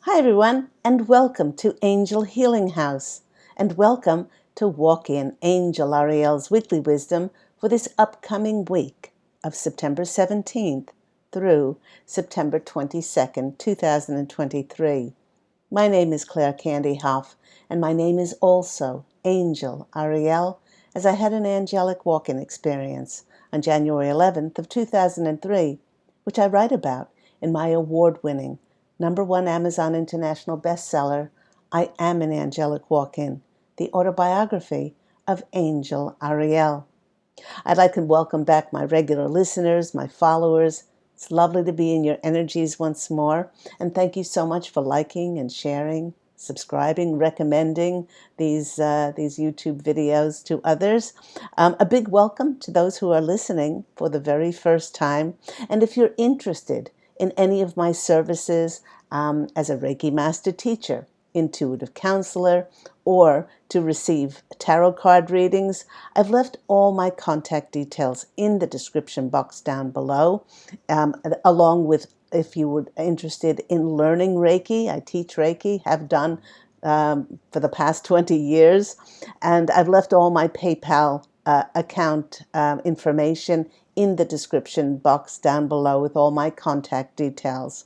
Hi everyone, and welcome to Angel Healing House, and welcome to Walk In Angel Ariel's Weekly Wisdom for this upcoming week of September 17th through September 22nd, 2023. My name is Claire Candy Hoff, and my name is also Angel Ariel, as I had an angelic walk-in experience on January 11th of 2003, which I write about in my award-winning #1 Amazon International bestseller, I Am an Angelic Walk-In, the autobiography of Angel Ariel. I'd like to welcome back my regular listeners, my followers. It's lovely to be in your energies once more. And thank you so much for liking and sharing, subscribing, recommending these YouTube videos to others. A big welcome to those who are listening for the very first time. And if you're interested in any of my services as a Reiki Master Teacher, intuitive counselor, or to receive tarot card readings, I've left all my contact details in the description box down below, along with if you were interested in learning Reiki. I teach Reiki, have done for the past 20 years, and I've left all my PayPal account information in the description box down below with all my contact details.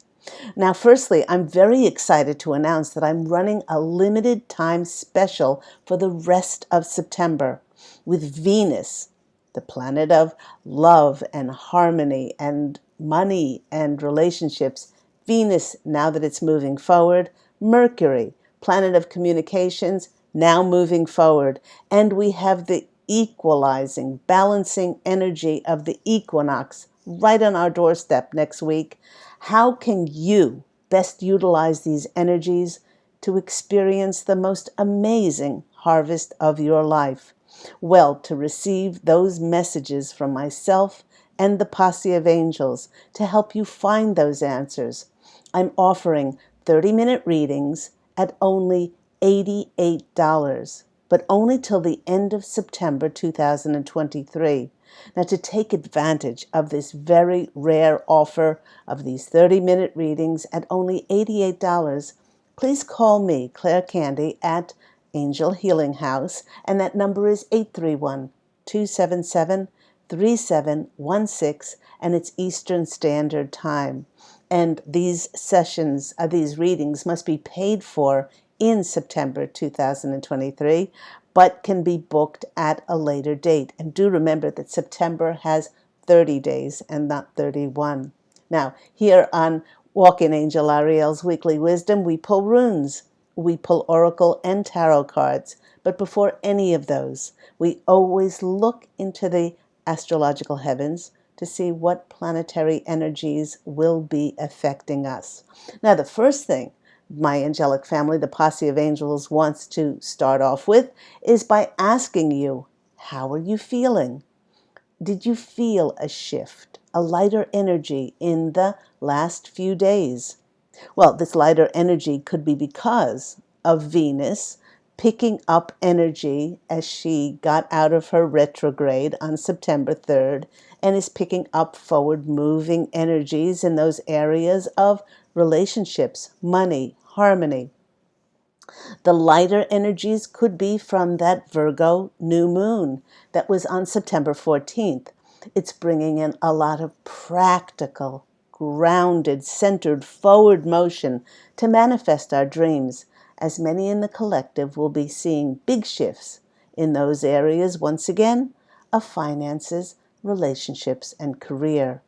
Now, firstly, I'm very excited to announce that I'm running a limited time special for the rest of September with Venus, the planet of love and harmony and money and relationships. Venus, now that it's moving forward. Mercury, planet of communications, now moving forward. And we have the equalizing, balancing energy of the equinox right on our doorstep next week. How can you best utilize these energies to experience the most amazing harvest of your life? Well, to receive those messages from myself and the posse of angels to help you find those answers, I'm offering 30-minute readings at only $88, but only till the end of September 2023. Now, to take advantage of this very rare offer of these 30-minute readings at only $88, please call me, Claire Candy, at Angel Healing House, and that number is 831-277-3716, and it's Eastern Standard Time. And these sessions, these readings must be paid for in September 2023, but can be booked at a later date. And do remember that September has 30 days and not 31. Now, here on Walk-in Angel Ariel's Weekly Wisdom, we pull runes, we pull oracle and tarot cards. But before any of those, we always look into the astrological heavens to see what planetary energies will be affecting us. Now, the first thing my angelic family, the posse of angels, wants to start off with is by asking you, how are you feeling? Did you feel a shift, a lighter energy in the last few days? Well, this lighter energy could be because of Venus picking up energy as she got out of her retrograde on September 3rd and is picking up forward-moving energies in those areas of relationships, money, harmony. The lighter energies could be from that Virgo new moon that was on September 14th. It's bringing in a lot of practical, grounded, centered forward motion to manifest our dreams, as many in the collective will be seeing big shifts in those areas once again of finances, relationships, and career.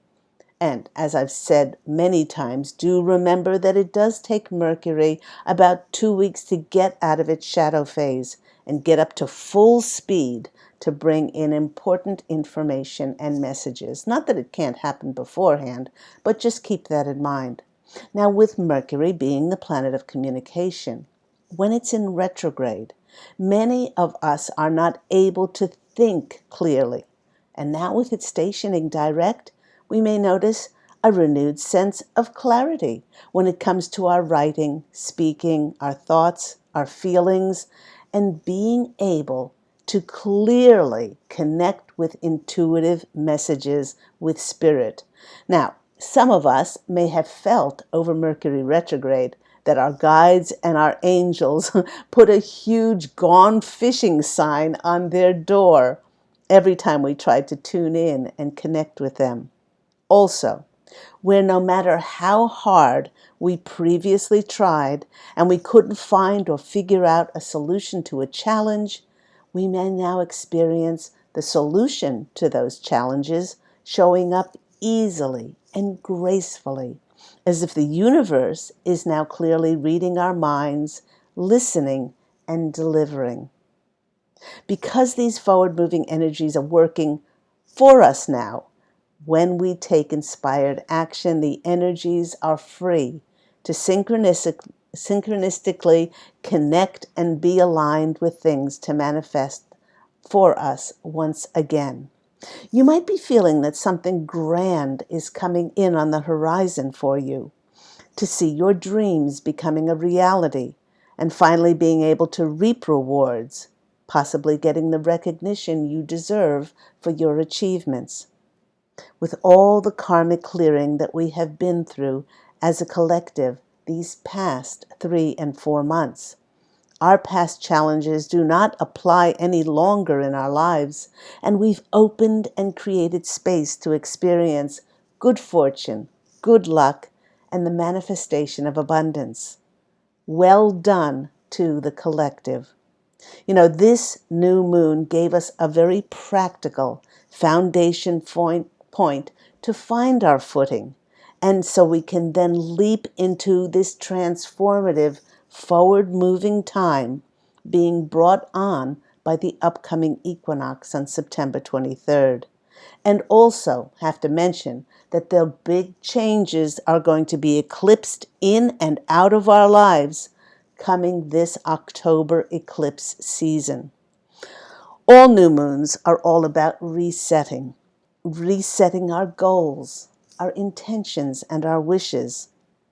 And as I've said many times, do remember that it does take Mercury about 2 weeks to get out of its shadow phase and get up to full speed to bring in important information and messages. Not that it can't happen beforehand, but just keep that in mind. Now, with Mercury being the planet of communication, when it's in retrograde, many of us are not able to think clearly. And now with it stationing direct, we may notice a renewed sense of clarity when it comes to our writing, speaking, our thoughts, our feelings, and being able to clearly connect with intuitive messages with spirit. Now, Some of us may have felt over Mercury retrograde that our guides and our angels put a huge gone fishing sign on their door every time we tried to tune in and connect with them. Also, where no matter how hard we previously tried and we couldn't find or figure out a solution to a challenge, we may now experience the solution to those challenges showing up easily and gracefully, as if the universe is now clearly reading our minds, listening, and delivering. Because these forward-moving energies are working for us now, when we take inspired action, the energies are free to synchronistically connect and be aligned with things to manifest for us once again. You might be feeling that something grand is coming in on the horizon for you, to see your dreams becoming a reality and finally being able to reap rewards, possibly getting the recognition you deserve for your achievements. With all the karmic clearing that we have been through as a collective these past 3 and 4 months, our past challenges do not apply any longer in our lives, and we've opened and created space to experience good fortune, good luck, and the manifestation of abundance. Well done to the collective. This new moon gave us a very practical foundation point to find our footing. And so we can then leap into this transformative, forward-moving time being brought on by the upcoming equinox on September 23rd. And also have to mention that the big changes are going to be eclipsed in and out of our lives coming this October eclipse season. All new moons are all about resetting our goals, our intentions, and our wishes.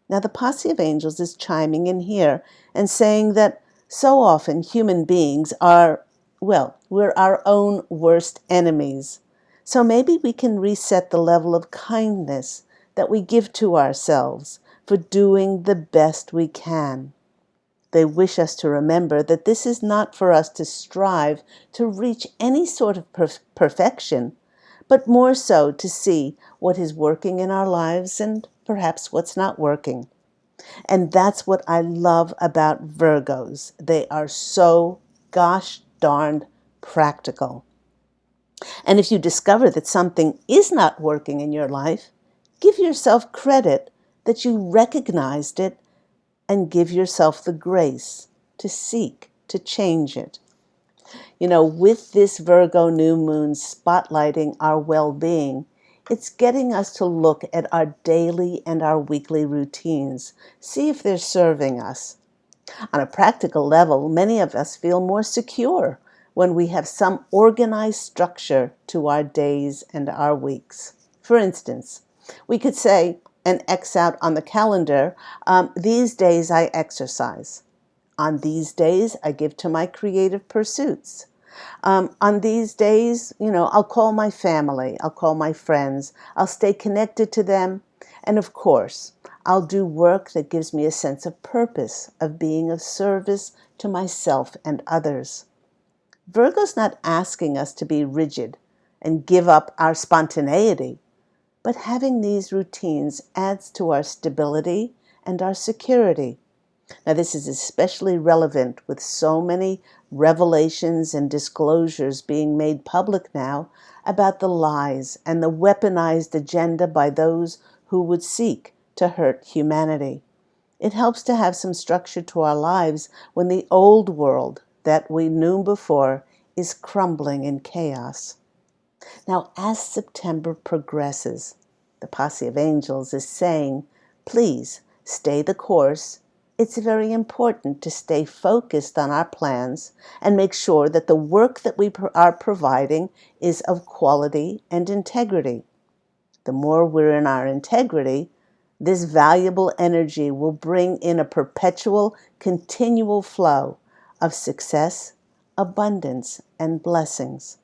Now, the posse of angels is chiming in here and saying that so often human beings are, well, we're our own worst enemies. So maybe we can reset the level of kindness that we give to ourselves for doing the best we can. They wish us to remember that this is not for us to strive to reach any sort of perfection, but more so to see what is working in our lives and perhaps what's not working. And that's what I love about Virgos. They are so gosh darned practical. And if you discover that something is not working in your life, give yourself credit that you recognized it and give yourself the grace to seek to change it. With this Virgo new moon spotlighting our well-being, it's getting us to look at our daily and our weekly routines, see if they're serving us. On a practical level, many of us feel more secure when we have some organized structure to our days and our weeks. For instance, we could say and X out on the calendar, these days I exercise. On these days, I give to my creative pursuits. On these days, I'll call my family, I'll call my friends, I'll stay connected to them. And of course, I'll do work that gives me a sense of purpose, of being of service to myself and others. Virgo's not asking us to be rigid and give up our spontaneity, but having these routines adds to our stability and our security. Now, this is especially relevant with so many revelations and disclosures being made public now about the lies and the weaponized agenda by those who would seek to hurt humanity. It helps to have some structure to our lives when the old world that we knew before is crumbling in chaos. Now, as September progresses, the posse of angels is saying, please stay the course. It's very important to stay focused on our plans and make sure that the work that we are providing is of quality and integrity. The more we're in our integrity, this valuable energy will bring in a perpetual, continual flow of success, abundance, and blessings.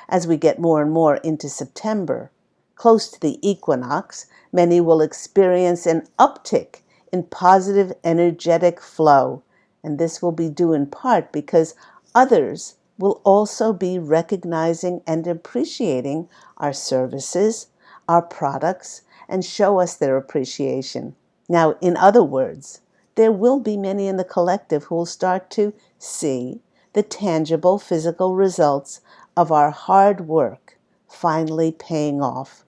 As we get more and more into September, close to the equinox, many will experience an uptick in positive energetic flow. And this will be due in part because others will also be recognizing and appreciating our services, our products, and show us their appreciation. Now, in other words, there will be many in the collective who will start to see the tangible physical results of our hard work finally paying off.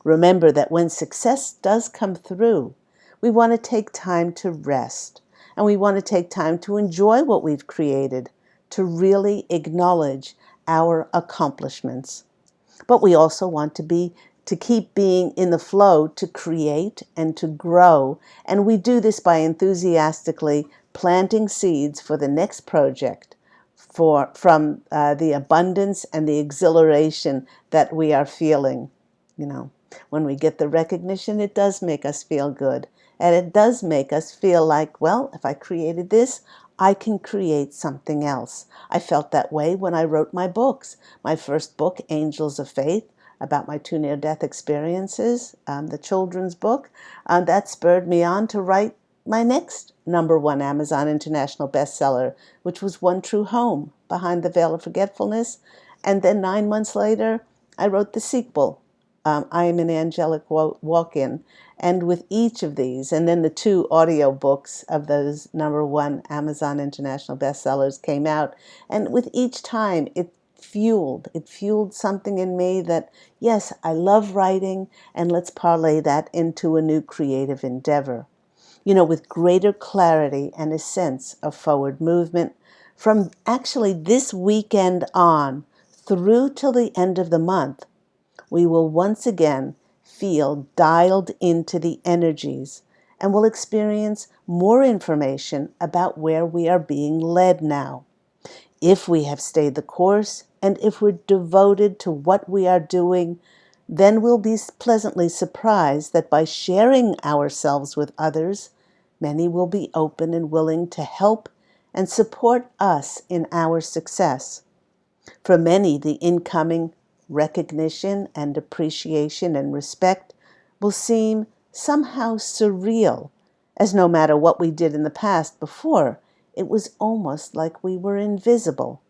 Remember that when success does come through, we want to take time to rest, and we want to take time to enjoy what we've created, to really acknowledge our accomplishments. But we also want to keep being in the flow, to create and to grow. And we do this by enthusiastically planting seeds for the next project, from the abundance and the exhilaration that we are feeling. When we get the recognition, it does make us feel good. And it does make us feel like, well, if I created this, I can create something else. I felt that way when I wrote my books. My first book, Angels of Faith, about my 2 near-death experiences, the children's book, that spurred me on to write my next #1 Amazon International bestseller, which was One True Home, Behind the Veil of Forgetfulness. And then 9 months later, I wrote the sequel, I Am an Angelic Walk-In. And with each of these, and then the 2 audio books of those #1 Amazon International bestsellers came out. And with each time, it fueled something in me that, yes, I love writing, and let's parlay that into a new creative endeavor. With greater clarity and a sense of forward movement from actually this weekend on through till the end of the month, we will once again feel dialed into the energies and will experience more information about where we are being led now. If we have stayed the course and if we're devoted to what we are doing, then we'll be pleasantly surprised that by sharing ourselves with others, many will be open and willing to help and support us in our success. For many, the incoming recognition and appreciation and respect will seem somehow surreal, as no matter what we did in the past before, it was almost like we were invisible.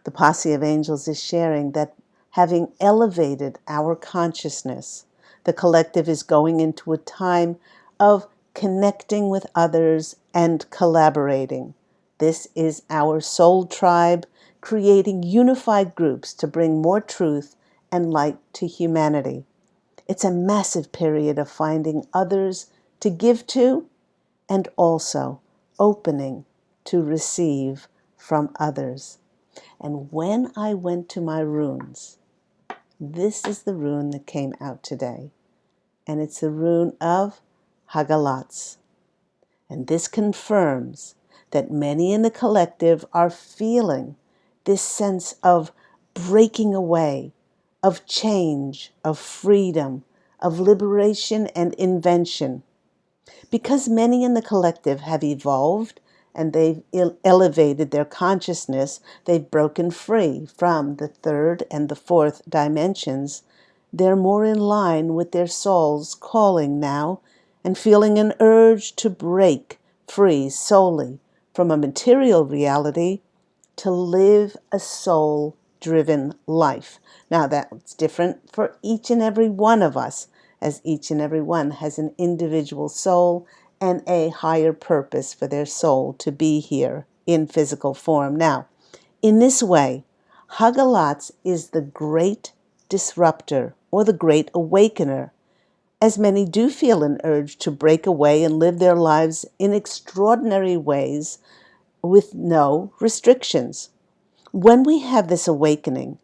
The posse of angels is sharing that having elevated our consciousness, the collective is going into a time of connecting with others and collaborating. This is our soul tribe, creating unified groups to bring more truth and light to humanity. It's a massive period of finding others to give to and also opening to receive from others. And when I went to my runes, this is the rune that came out today. And it's the rune of Hagalats. And this confirms that many in the collective are feeling this sense of breaking away, of change, of freedom, of liberation and invention. Because many in the collective have evolved and they've elevated their consciousness, they've broken free from the 3rd and the 4th dimensions, they're more in line with their soul's calling now and feeling an urge to break free solely from a material reality to live a soul-driven life. Now that's different for each and every one of us, as each and every one has an individual soul and a higher purpose for their soul to be here in physical form. Now, in this way, Hagalats is the great disruptor or the great awakener, as many do feel an urge to break away and live their lives in extraordinary ways with no restrictions. When we have this awakening,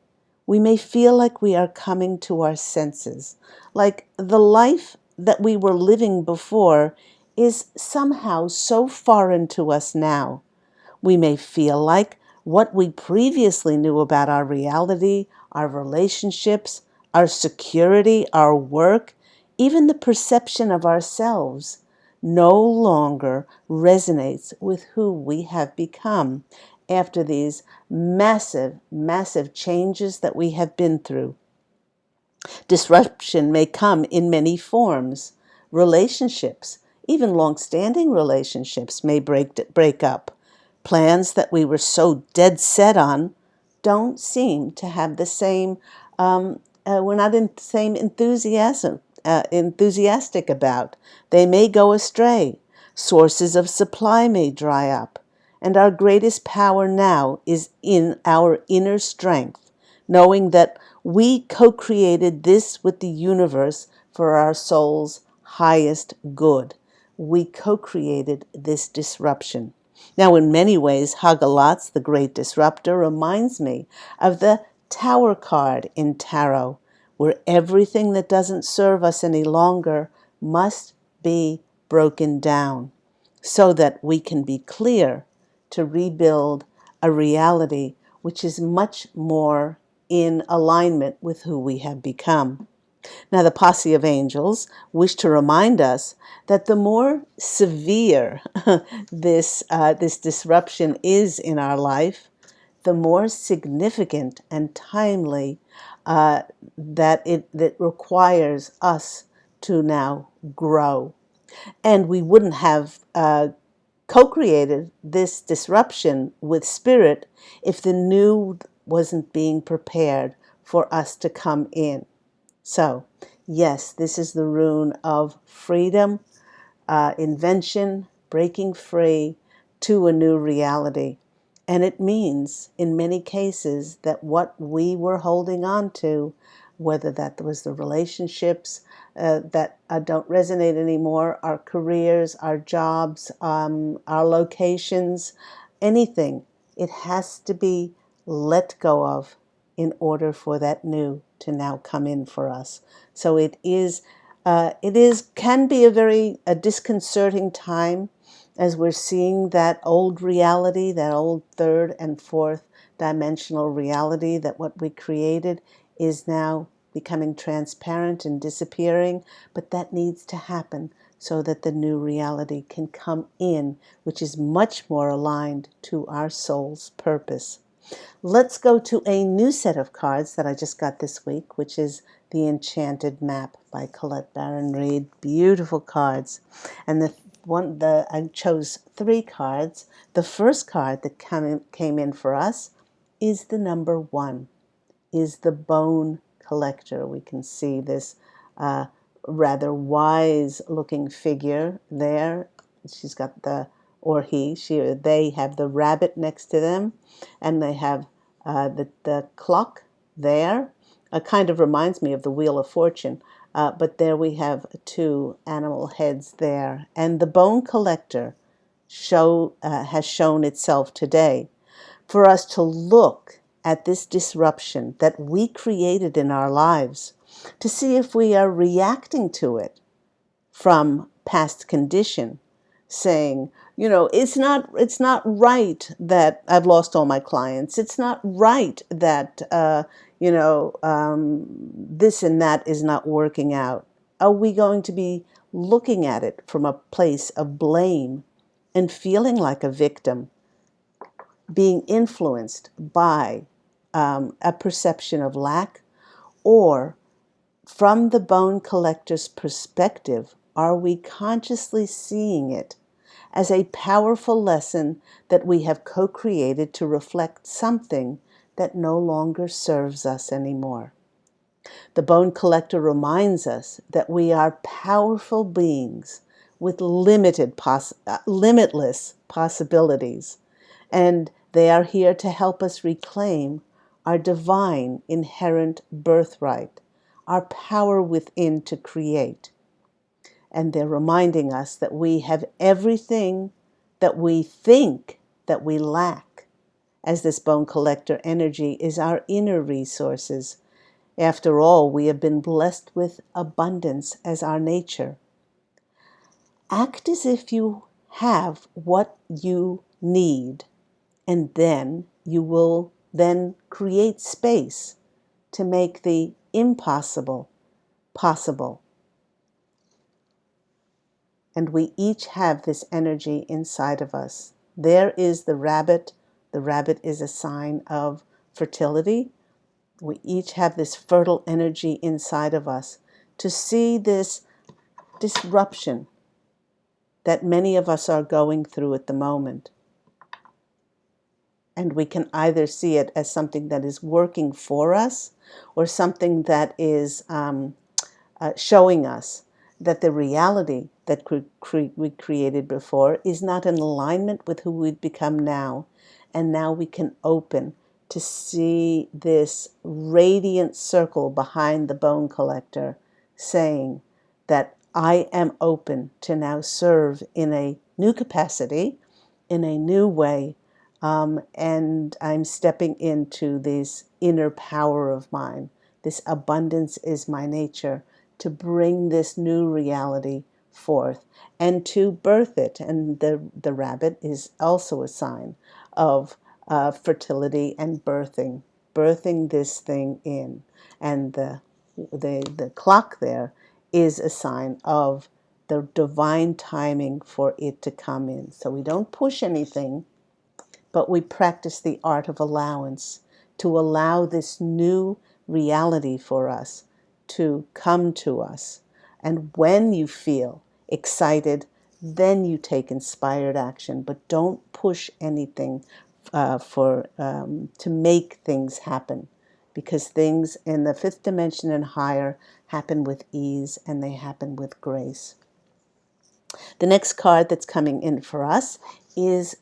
we may feel like we are coming to our senses, like the life that we were living before is somehow so foreign to us now. We may feel like what we previously knew about our reality, our relationships, our security, our work, even the perception of ourselves, no longer resonates with who we have become after these massive, massive changes that we have been through. Disruption may come in many forms. Relationships, even long-standing relationships, may break up. Plans that we were so dead set on don't seem to have the same, we're not in the same enthusiastic about. They may go astray. Sources of supply may dry up. And our greatest power now is in our inner strength, knowing that we co-created this with the universe for our soul's highest good. We co-created this disruption. Now, in many ways, Hagalatz, the great disruptor, reminds me of the Tower card in Tarot, where everything that doesn't serve us any longer must be broken down so that we can be clear to rebuild a reality which is much more in alignment with who we have become. Now, the posse of angels wish to remind us that the more severe this disruption is in our life, the more significant and timely that it requires us to now grow. And we wouldn't have co-created this disruption with spirit if the new wasn't being prepared for us to come in. So, yes, this is the rune of freedom, invention, breaking free to a new reality. And it means, in many cases, that what we were holding on to, whether that was the relationships that don't resonate anymore, our careers, our jobs, our locations, anything, it has to be let go of in order for that new to now come in for us. So can be a disconcerting time as we're seeing that old reality, that old third and fourth dimensional reality, that what we created is now becoming transparent and disappearing. But that needs to happen so that the new reality can come in, which is much more aligned to our soul's purpose. Let's go to a new set of cards that I just got this week, which is The Enchanted Map by Colette Baron Reid. Beautiful cards. And I chose 3 cards. The first card that came in for us is the number 1, is the Bone Collector. We can see this rather wise looking figure there. She's got they have the rabbit next to them, and they have the clock there. Kind of reminds me of the Wheel of Fortune, but there we have 2 animal heads there. And the Bone Collector has shown itself today for us to look at this disruption that we created in our lives, to see if we are reacting to it from past condition, saying, it's not right that I've lost all my clients. It's not right that, this and that is not working out. Are we going to be looking at it from a place of blame and feeling like a victim, being influenced by a perception of lack? Or from the Bone Collector's perspective, are we consciously seeing it as a powerful lesson that we have co-created to reflect something that no longer serves us anymore? The Bone Collector reminds us that we are powerful beings with limitless possibilities, and they are here to help us reclaim our divine inherent birthright, our power within to create. And they're reminding us that we have everything that we think that we lack, as this Bone Collector energy is our inner resources. After all, we have been blessed with abundance as our nature. Act as if you have what you need, and then you will then create space to make the impossible possible. And we each have this energy inside of us. There is the rabbit. The rabbit is a sign of fertility. We each have this fertile energy inside of us to see this disruption that many of us are going through at the moment. And we can either see it as something that is working for us or something that is showing us that the reality that we created before is not in alignment with who we've become now. And now we can open to see this radiant circle behind the bone collector saying that I am open to now serve in a new capacity, in a new way, and I'm stepping into this inner power of mine. This abundance is my nature, to bring this new reality forth and to birth it. And the rabbit is also a sign of fertility and birthing this thing in. And the clock there is a sign of the divine timing for it to come in. So we don't push anything, but we practice the art of allowance, to allow this new reality for us to come to us. And when you feel excited, then you take inspired action, but don't push anything to make things happen, because things in the fifth dimension and higher happen with ease, and they happen with grace. The next card that's coming in for us is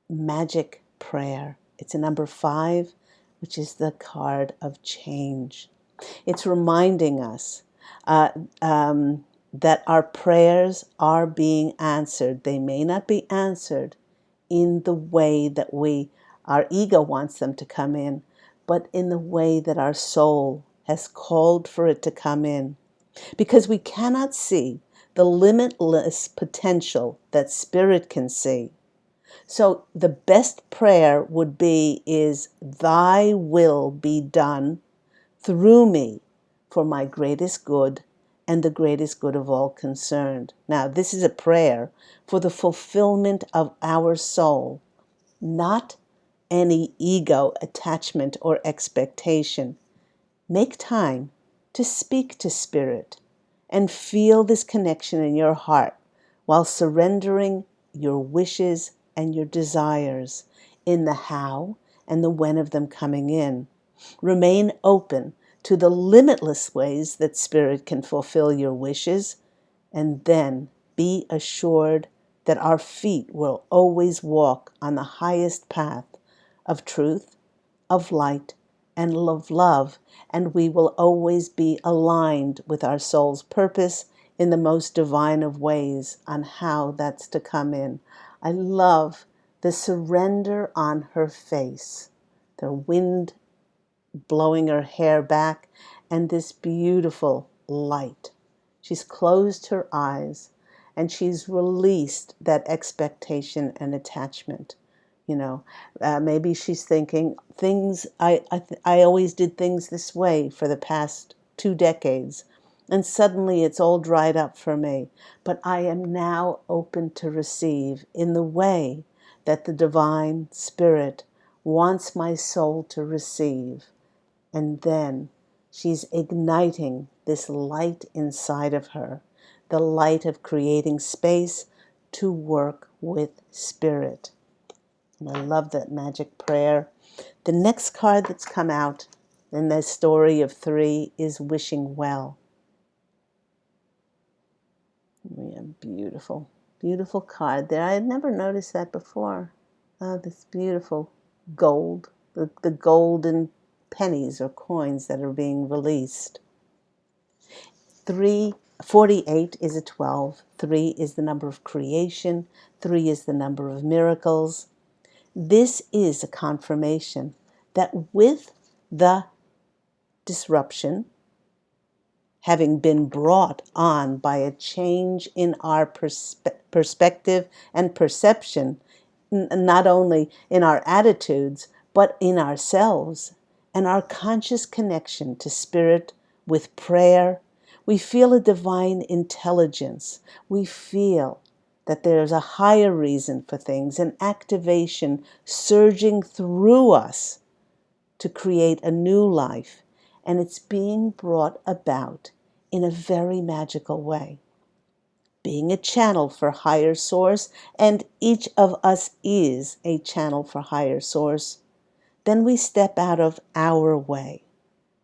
Magic Prayer. It's a number 5, which is the card of change. It's reminding us that our prayers are being answered. They may not be answered in the way that our ego wants them to come in, but in the way that our soul has called for it to come in. Because we cannot see the limitless potential that spirit can see. So the best prayer would be thy will be done through me for my greatest good and the greatest good of all concerned. Now, this is a prayer for the fulfillment of our soul, not any ego attachment or expectation. Make time to speak to Spirit and feel this connection in your heart while surrendering your wishes and your desires in the how and the when of them coming in. Remain open to the limitless ways that Spirit can fulfill your wishes, and then be assured that our feet will always walk on the highest path of truth, of light, and of love, and we will always be aligned with our soul's purpose in the most divine of ways on how that's to come in. I love the surrender on her face, the wind blowing her hair back, and this beautiful light. She's closed her eyes and she's released that expectation and attachment. Maybe she's thinking I always did things this way for the past 2 decades, and suddenly it's all dried up for me. But I am now open to receive in the way that the divine spirit wants my soul to receive. And then she's igniting this light inside of her, the light of creating space to work with spirit. And I love that magic prayer. The next card that's come out in the story of 3 is Wishing Well. Yeah, beautiful, beautiful card there. I had never noticed that before. This beautiful gold, the golden pennies or coins that are being released. 48 is a 12. 3 is the number of creation. 3 is the number of miracles. This is a confirmation that with the disruption having been brought on by a change in our perspective and perception, not only in our attitudes, but in ourselves and our conscious connection to Spirit with prayer, we feel a divine intelligence. We feel that there's a higher reason for things, an activation surging through us to create a new life, and it's being brought about in a very magical way. Being a channel for higher source, and each of us is a channel for higher source, then we step out of our way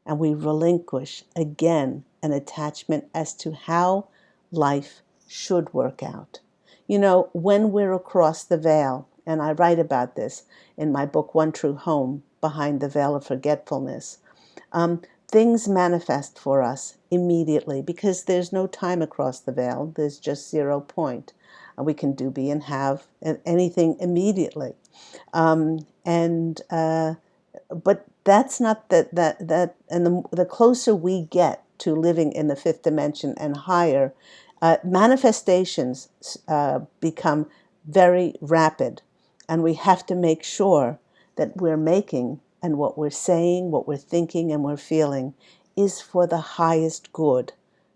and we relinquish again an attachment as to how life should work out. You know, when we're across the veil, and I write about this in my book, One True Home, Behind the Veil of Forgetfulness, things manifest for us immediately because there's no time across the veil. There's just 0 point. We can do, be, and have anything immediately. But that's not that and the closer we get to living in the fifth dimension and higher, manifestations become very rapid, and we have to make sure that we're making, and what we're saying, what we're thinking, and we're feeling is for the highest good,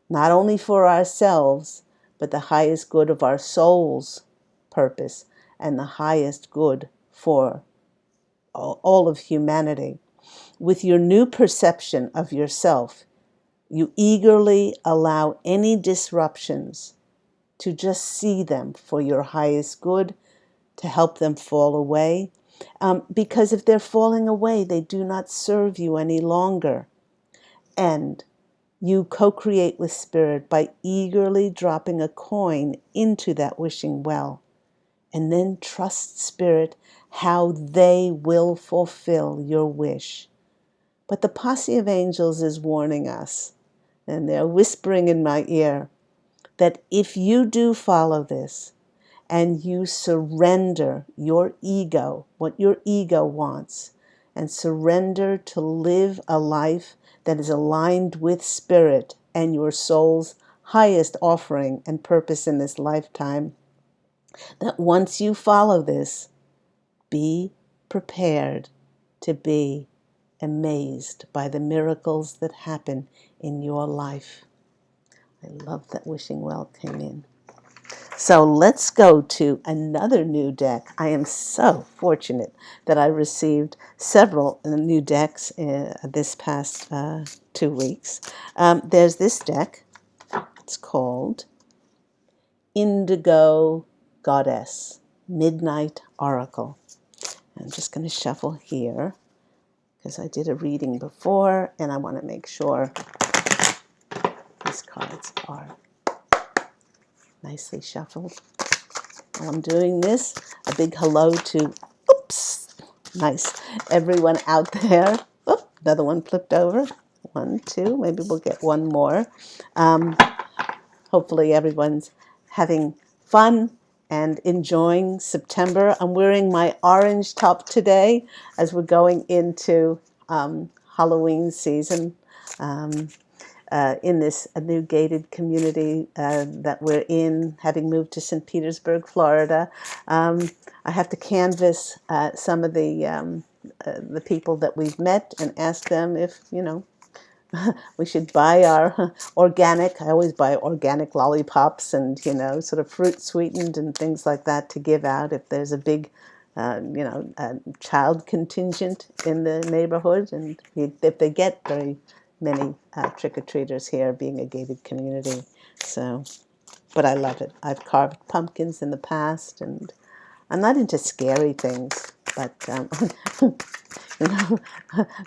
not only for ourselves, but the highest good of our soul's purpose and the highest good for all of humanity. With your new perception of yourself, you eagerly allow any disruptions to just see them for your highest good, to help them fall away. Because if they're falling away, they do not serve you any longer. And you co-create with Spirit by eagerly dropping a coin into that wishing well. And then trust Spirit how they will fulfill your wish. But the posse of angels is warning us, and they're whispering in my ear, that if you do follow this, and you surrender your ego, what your ego wants, and surrender to live a life that is aligned with Spirit and your soul's highest offering and purpose in this lifetime, that once you follow this, be prepared to be amazed by the miracles that happen in your life. I love that wishing well came in. So let's go to another new deck. I am so fortunate that I received several new decks this past 2 weeks. There's this deck. It's called Indigo Goddess, Midnight Oracle. I'm just going to shuffle here because I did a reading before and I want to make sure these cards are nicely shuffled. While I'm doing this, a big hello to, nice, everyone out there. Oh, another one flipped over. 1, 2, maybe we'll get one more. Hopefully everyone's having fun and enjoying September. I'm wearing my orange top today as we're going into Halloween season. In this new gated community that we're in, having moved to St. Petersburg, Florida. I have to canvass some of the people that we've met and ask them if, we should buy our organic. I always buy organic lollipops and, sort of fruit sweetened and things like that to give out if there's a big, child contingent in the neighborhood. And if they get very many trick-or-treaters here, being a gated community. So, but I love it. I've carved pumpkins in the past, and I'm not into scary things, but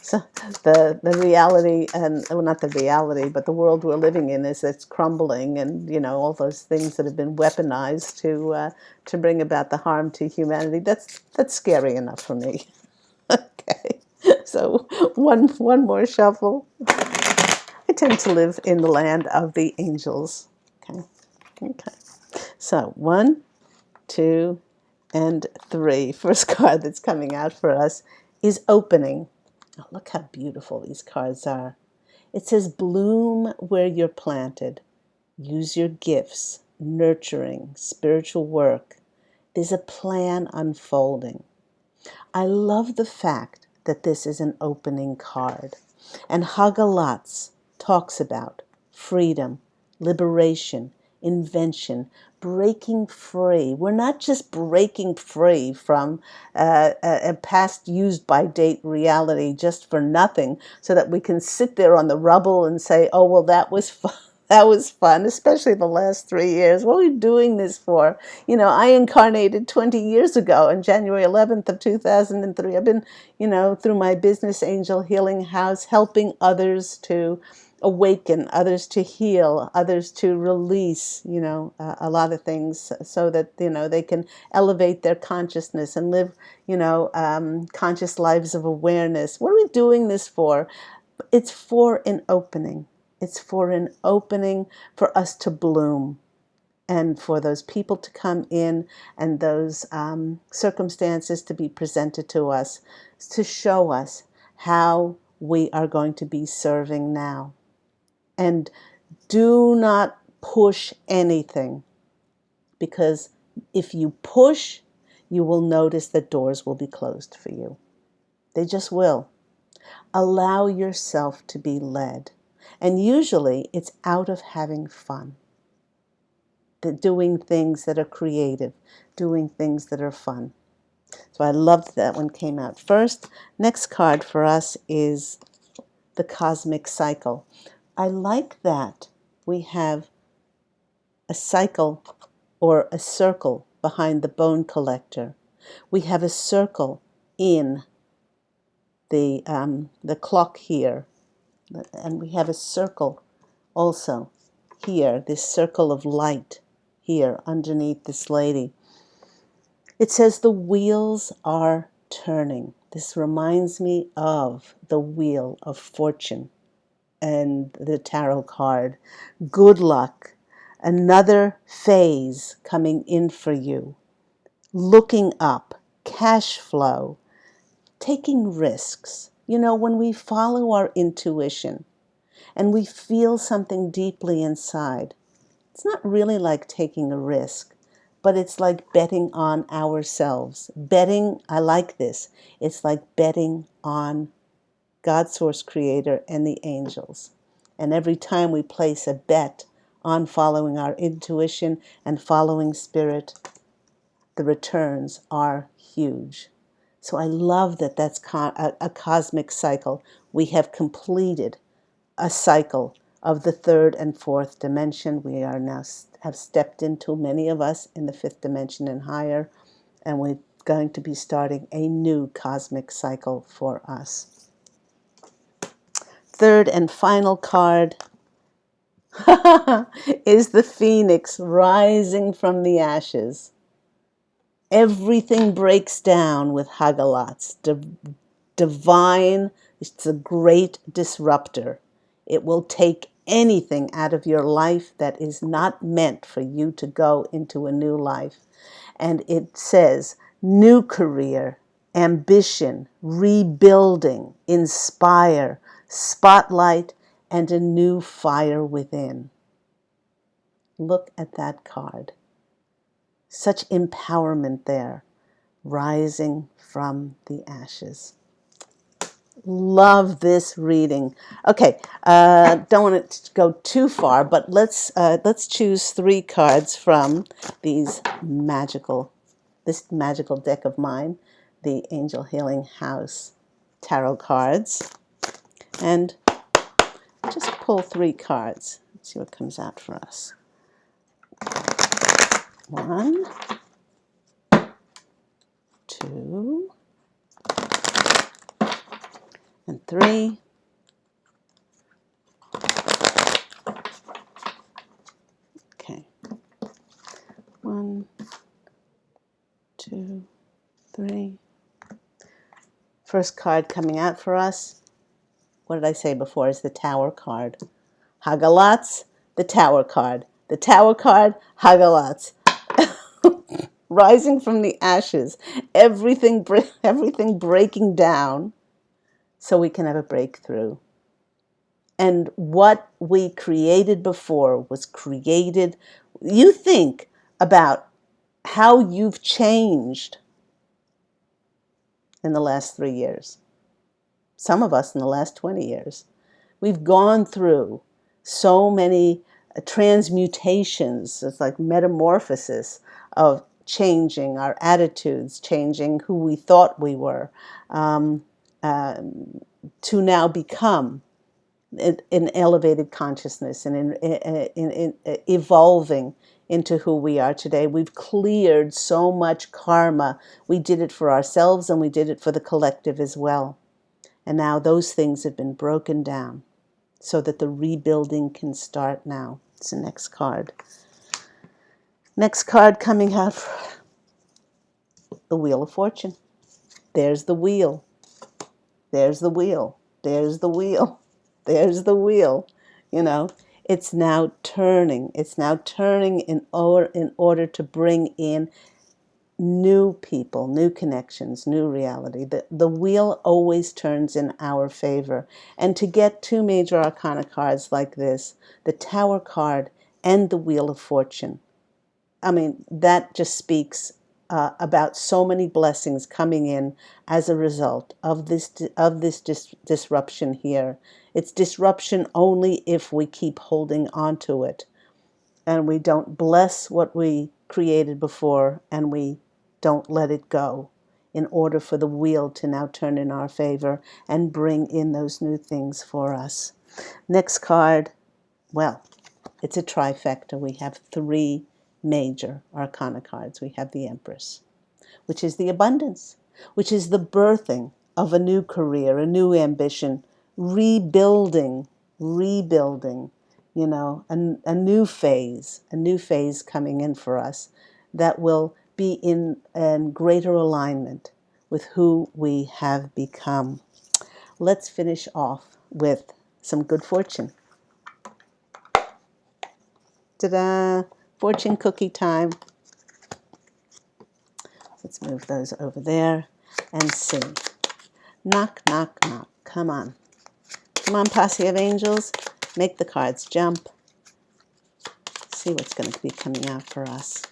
so the reality, and well, not the reality, but the world we're living in is it's crumbling, and all those things that have been weaponized to bring about the harm to humanity. That's scary enough for me. Okay, so one more shuffle. I tend to live in the land of the angels. Okay. So 1, 2, and 3. First card that's coming out for us is opening. Oh, look how beautiful these cards are. It says, bloom where you're planted. Use your gifts, nurturing, spiritual work. There's a plan unfolding. I love the fact that this is an opening card. And Hagalatz talks about freedom, liberation, invention, breaking free. We're not just breaking free from a past used by date reality just for nothing so that we can sit there on the rubble and say, oh, well, that was fun. That was fun, especially the last 3 years. What are we doing this for? You know, I incarnated 20 years ago on January 11th of 2003. I've been, through my business Angel Healing House, helping others to awaken, others to heal, others to release, a lot of things so that, they can elevate their consciousness and live, conscious lives of awareness. What are we doing this for? It's for an opening. It's for an opening for us to bloom and for those people to come in and those circumstances to be presented to us to show us how we are going to be serving now. And do not push anything, because if you push, you will notice that doors will be closed for you. They just will. Allow yourself to be led. And usually it's out of having fun. Doing things that are creative, doing things that are fun. So I loved that one came out first. Next card for us is the Cosmic Cycle. I like that we have a cycle or a circle behind the bone collector. We have a circle in the clock here, and we have a circle also here, this circle of light here underneath this lady. It says the wheels are turning. This reminds me of the Wheel of Fortune and the tarot card. Good luck. Another phase coming in for you. Looking up. Cash flow. Taking risks. When we follow our intuition and we feel something deeply inside, it's not really like taking a risk, but it's like betting on ourselves. Betting, I like this. It's like betting on God, Source, Creator, and the angels. And every time we place a bet on following our intuition and following spirit, the returns are huge. So I love that that's a cosmic cycle. We have completed a cycle of the third and fourth dimension. We are now have stepped into, many of us, in the fifth dimension and higher, and we're going to be starting a new cosmic cycle for us. Third and final card is the Phoenix rising from the ashes. Everything breaks down with Hagalats. Divine, it's a great disruptor. It will take anything out of your life that is not meant for you to go into a new life. And it says new career, ambition, rebuilding, inspire, spotlight, and a new fire within. Look at that card. Such empowerment there, rising from the ashes. Love this reading. Okay, don't want it to go too far, but let's choose 3 cards from this magical deck of mine, the Angel Healing House tarot cards, and just pull 3 cards. Let's see what comes out for us. 1, 2, and 3. Okay. 1, 2, 3. First card coming out for us, what did I say before, is the Tower card. Hagalats, the Tower card. The Tower card, Hagalats. Rising from the ashes. Everything breaking down so we can have a breakthrough. And what we created before was created. You think about how you've changed in the last 3 years. Some of us in the last 20 years. We've gone through so many transmutations. It's like metamorphosis of changing our attitudes, changing who we thought we were, um, to now become an elevated consciousness and in evolving into who we are today. We've cleared so much karma. We did it for ourselves and we did it for the collective as well. And now those things have been broken down so that the rebuilding can start now. It's the next card. Next card coming out, the Wheel of Fortune. There's the wheel. There's the wheel. There's the wheel. There's the wheel. You know, it's now turning. It's now turning in order to bring in new people, new connections, new reality. The wheel always turns in our favor. And to get two major arcana cards like this, the Tower card and the Wheel of Fortune, I mean, that just speaks about so many blessings coming in as a result of this disruption here. It's disruption only if we keep holding on to it and we don't bless what we created before and we don't let it go in order for the wheel to now turn in our favor and bring in those new things for us. Next card, well, it's a trifecta. We have three major arcana cards. We have the Empress, which is the abundance, which is the birthing of a new career, a new ambition, rebuilding, you know, a new phase coming in for us that will be in greater alignment with who we have become. Let's finish off with some good fortune. Ta-da! Fortune cookie time. Let's move those over there and see. Knock, knock, knock. Come on. Come on, posse of angels. Make the cards jump. See what's going to be coming out for us.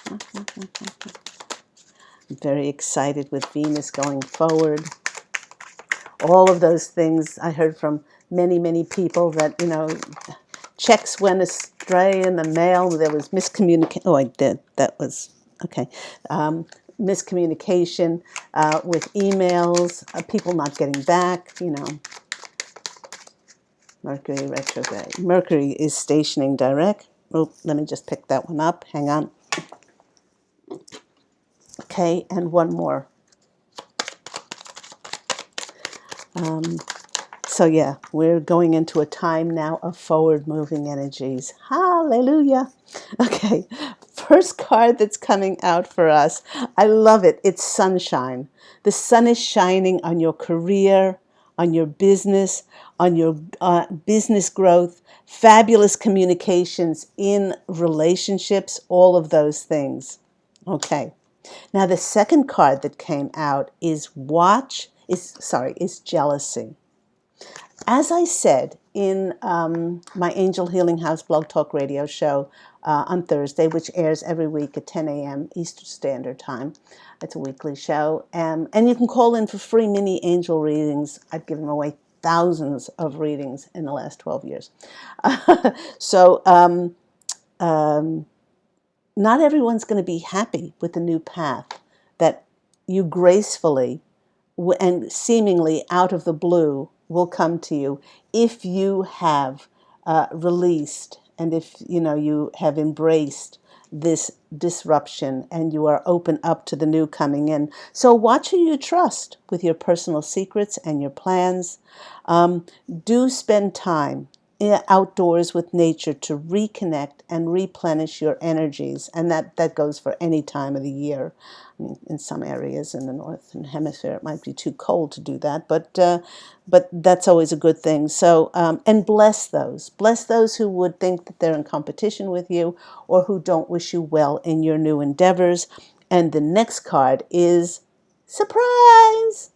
I'm very excited with Venus going forward. All of those things I heard from many, many people that, you know, checks went astray in the mail. There was miscommunication. Oh, I did. That was, okay. Miscommunication with emails, people not getting back, you know. Mercury retrograde. Mercury is stationing direct. Oh, let me just pick that one up. Hang on. Okay, and one more. So yeah, we're going into a time now of forward-moving energies. Hallelujah. Okay, first card that's coming out for us. I love it. It's sunshine. The sun is shining on your career, on your business, on your business growth, fabulous communications in relationships, all of those things. Okay. Now the second card that came out is jealousy. As I said in my Angel Healing House Blog Talk Radio show on Thursday, which airs every week at 10 a.m. Eastern Standard Time. It's a weekly show. And you can call in for free mini angel readings. I've given away thousands of readings in the last 12 years. So not everyone's going to be happy with the new path that you gracefully and seemingly out of the blue will come to you if you have released and if you have embraced this disruption and you are open up to the new coming in. So watch who you trust with your personal secrets and your plans. Do spend time outdoors with nature to reconnect and replenish your energies, and that goes for any time of the year. I mean, in some areas in the northern hemisphere it might be too cold to do that, but that's always a good thing. So and bless those who would think that they're in competition with you or who don't wish you well in your new endeavors. And the next card is surprise.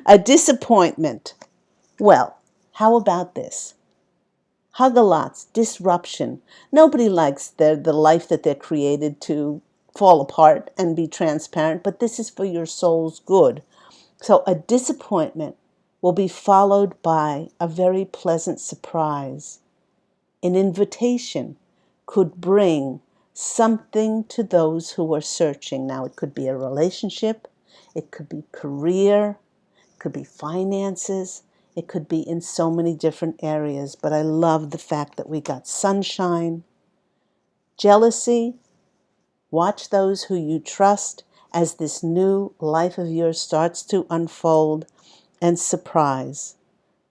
A disappointment. Well, how about this? Hug-a-lots, disruption. Nobody likes the life that they're created to fall apart and be transparent, but this is for your soul's good. So a disappointment will be followed by a very pleasant surprise. an invitation could bring something to those who are searching. Now, it could be a relationship, it could be career, it could be finances, it could be in so many different areas. But I love the fact that we got sunshine, jealousy. Watch those who you trust as this new life of yours starts to unfold, and surprise.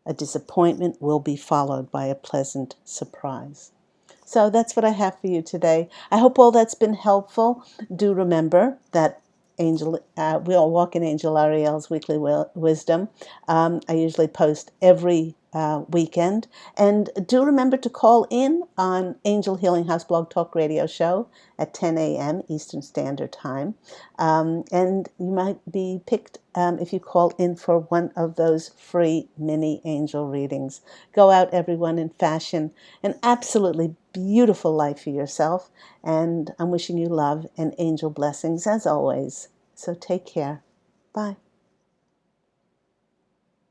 A disappointment will be followed by a pleasant surprise. So that's what I have for you today. I hope all that's been helpful. Do remember that we all walk in Angel Ariel's weekly wisdom. I usually post every weekend. And do remember to call in on Angel Healing House Blog Talk Radio Show at 10 a.m. Eastern Standard Time. And you might be picked if you call in for one of those free mini angel readings. Go out, everyone, and fashion an absolutely beautiful life for yourself. And I'm wishing you love and angel blessings as always. So take care. Bye.